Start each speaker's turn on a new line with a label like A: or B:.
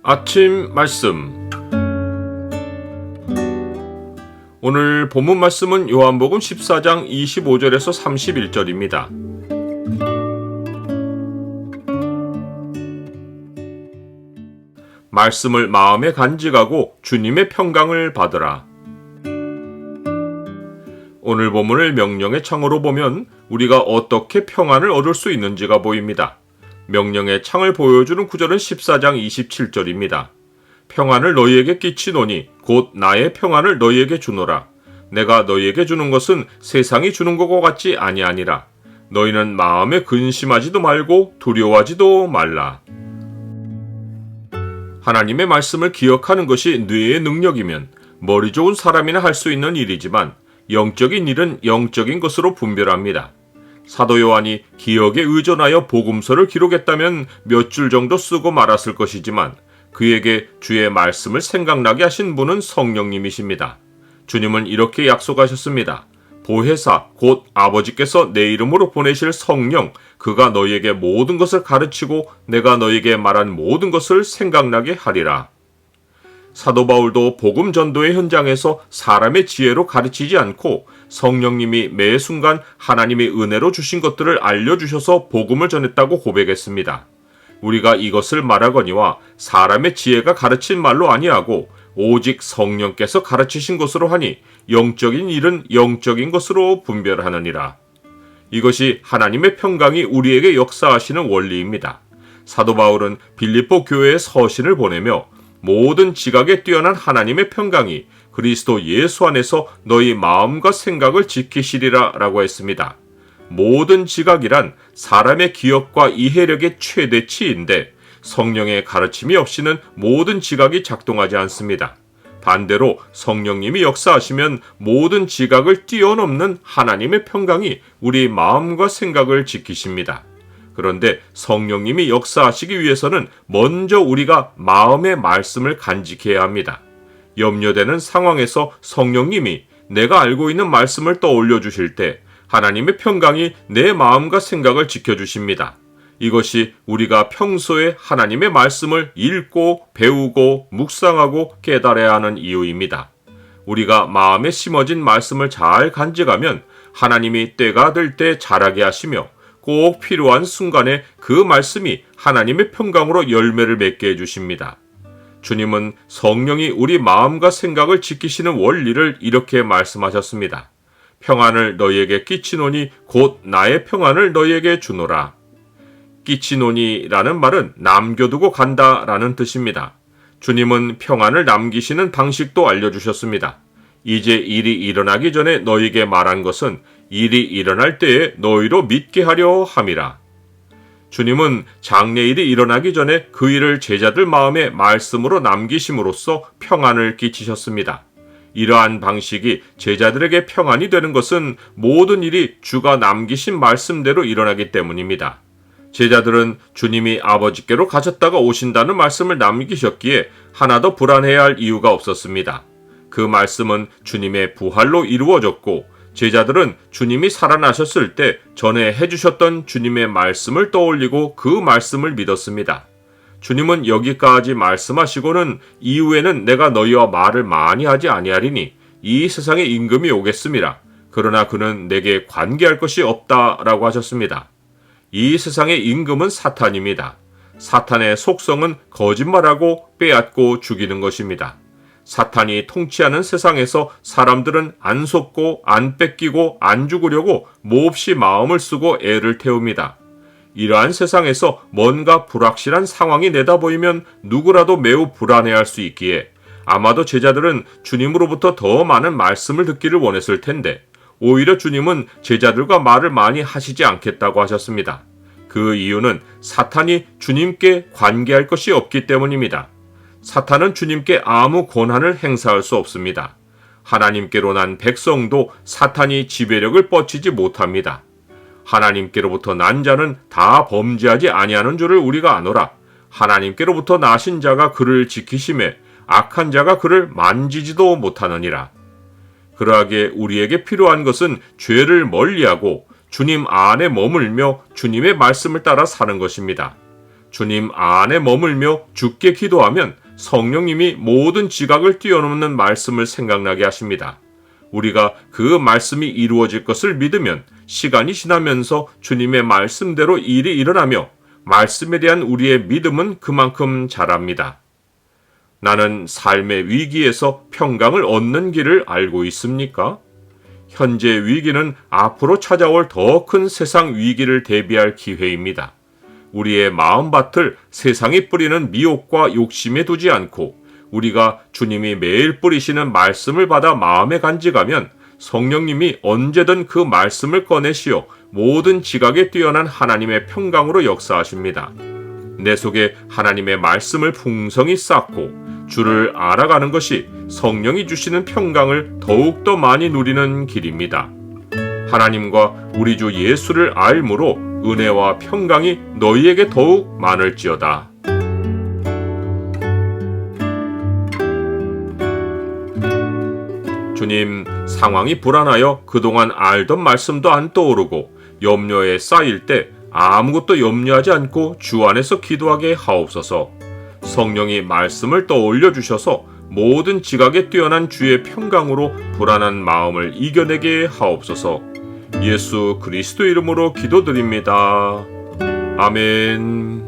A: 아침 말씀. 오늘 본문 말씀은 요한복음 14장 25절에서 31절입니다. 말씀을 마음에 간직하고 주님의 평강을 받으라. 오늘 본문을 명령의 창으로 보면 우리가 어떻게 평안을 얻을 수 있는지가 보입니다. 명령의 창을 보여주는 구절은 14장 27절입니다. 평안을 너희에게 끼치노니 곧 나의 평안을 너희에게 주노라. 내가 너희에게 주는 것은 세상이 주는 것과 같지 아니하니라. 너희는 마음에 근심하지도 말고 두려워하지도 말라. 하나님의 말씀을 기억하는 것이 뇌의 능력이면 머리 좋은 사람이나 할 수 있는 일이지만 영적인 일은 영적인 것으로 분별합니다. 사도 요한이 기억에 의존하여 복음서를 기록했다면 몇 줄 정도 쓰고 말았을 것이지만 그에게 주의 말씀을 생각나게 하신 분은 성령님이십니다. 주님은 이렇게 약속하셨습니다. 보혜사 곧 아버지께서 내 이름으로 보내실 성령, 그가 너희에게 모든 것을 가르치고 내가 너희에게 말한 모든 것을 생각나게 하리라. 사도 바울도 복음 전도의 현장에서 사람의 지혜로 가르치지 않고 성령님이 매 순간 하나님의 은혜로 주신 것들을 알려주셔서 복음을 전했다고 고백했습니다. 우리가 이것을 말하거니와 사람의 지혜가 가르친 말로 아니하고 오직 성령께서 가르치신 것으로 하니 영적인 일은 영적인 것으로 분별하느니라. 이것이 하나님의 평강이 우리에게 역사하시는 원리입니다. 사도 바울은 빌립보 교회에 서신을 보내며 모든 지각에 뛰어난 하나님의 평강이 그리스도 예수 안에서 너희 마음과 생각을 지키시리라 라고 했습니다. 모든 지각이란 사람의 기억과 이해력의 최대치인데 성령의 가르침이 없이는 모든 지각이 작동하지 않습니다. 반대로 성령님이 역사하시면 모든 지각을 뛰어넘는 하나님의 평강이 우리 마음과 생각을 지키십니다. 그런데 성령님이 역사하시기 위해서는 먼저 우리가 마음의 말씀을 간직해야 합니다. 염려되는 상황에서 성령님이 내가 알고 있는 말씀을 떠올려 주실 때 하나님의 평강이 내 마음과 생각을 지켜주십니다. 이것이 우리가 평소에 하나님의 말씀을 읽고 배우고 묵상하고 깨달아야 하는 이유입니다. 우리가 마음에 심어진 말씀을 잘 간직하면 하나님이 때가 될 때 자라게 하시며 꼭 필요한 순간에 그 말씀이 하나님의 평강으로 열매를 맺게 해주십니다. 주님은 성령이 우리 마음과 생각을 지키시는 원리를 이렇게 말씀하셨습니다. 평안을 너희에게 끼치노니 곧 나의 평안을 너희에게 주노라. 끼치노니라는 말은 남겨두고 간다라는 뜻입니다. 주님은 평안을 남기시는 방식도 알려주셨습니다. 이제 일이 일어나기 전에 너희에게 말한 것은 일이 일어날 때에 너희로 믿게 하려 함이라. 주님은 장래일이 일어나기 전에 그 일을 제자들 마음에 말씀으로 남기심으로써 평안을 끼치셨습니다. 이러한 방식이 제자들에게 평안이 되는 것은 모든 일이 주가 남기신 말씀대로 일어나기 때문입니다. 제자들은 주님이 아버지께로 가셨다가 오신다는 말씀을 남기셨기에 하나도 불안해야 할 이유가 없었습니다. 그 말씀은 주님의 부활로 이루어졌고 제자들은 주님이 살아나셨을 때 전에 해주셨던 주님의 말씀을 떠올리고 그 말씀을 믿었습니다. 주님은 여기까지 말씀하시고는 이후에는 내가 너희와 말을 많이 하지 아니하리니 이 세상에 임금이 오겠음이라. 그러나 그는 내게 관계할 것이 없다라고 하셨습니다. 이 세상의 임금은 사탄입니다. 사탄의 속성은 거짓말하고 빼앗고 죽이는 것입니다. 사탄이 통치하는 세상에서 사람들은 안 속고 안 뺏기고 안 죽으려고 몹시 마음을 쓰고 애를 태웁니다. 이러한 세상에서 뭔가 불확실한 상황이 내다보이면 누구라도 매우 불안해할 수 있기에 아마도 제자들은 주님으로부터 더 많은 말씀을 듣기를 원했을 텐데 오히려 주님은 제자들과 말을 많이 하시지 않겠다고 하셨습니다. 그 이유는 사탄이 주님께 관계할 것이 없기 때문입니다. 사탄은 주님께 아무 권한을 행사할 수 없습니다. 하나님께로 난 백성도 사탄이 지배력을 뻗치지 못합니다. 하나님께로부터 난 자는 다 범죄하지 아니하는 줄을 우리가 아노라. 하나님께로부터 나신 자가 그를 지키심에 악한 자가 그를 만지지도 못하느니라. 그러하기에 우리에게 필요한 것은 죄를 멀리하고 주님 안에 머물며 주님의 말씀을 따라 사는 것입니다. 주님 안에 머물며 주께 기도하면 성령님이 모든 지각을 뛰어넘는 말씀을 생각나게 하십니다. 우리가 그 말씀이 이루어질 것을 믿으면 시간이 지나면서 주님의 말씀대로 일이 일어나며 말씀에 대한 우리의 믿음은 그만큼 자랍니다. 나는 삶의 위기에서 평강을 얻는 길을 알고 있습니까? 현재 위기는 앞으로 찾아올 더 큰 세상 위기를 대비할 기회입니다. 우리의 마음밭을 세상이 뿌리는 미혹과 욕심에 두지 않고 우리가 주님이 매일 뿌리시는 말씀을 받아 마음에 간직하면 성령님이 언제든 그 말씀을 꺼내시어 모든 지각에 뛰어난 하나님의 평강으로 역사하십니다. 내 속에 하나님의 말씀을 풍성히 쌓고 주를 알아가는 것이 성령이 주시는 평강을 더욱더 많이 누리는 길입니다. 하나님과 우리 주 예수를 알므로 은혜와 평강이 너희에게 더욱 많을지어다. 주님, 상황이 불안하여 그동안 알던 말씀도 안 떠오르고 염려에 쌓일 때 아무것도 염려하지 않고 주 안에서 기도하게 하옵소서. 성령이 말씀을 떠올려 주셔서 모든 지각에 뛰어난 주의 평강으로 불안한 마음을 이겨내게 하옵소서. 예수 그리스도 이름으로 기도드립니다. 아멘.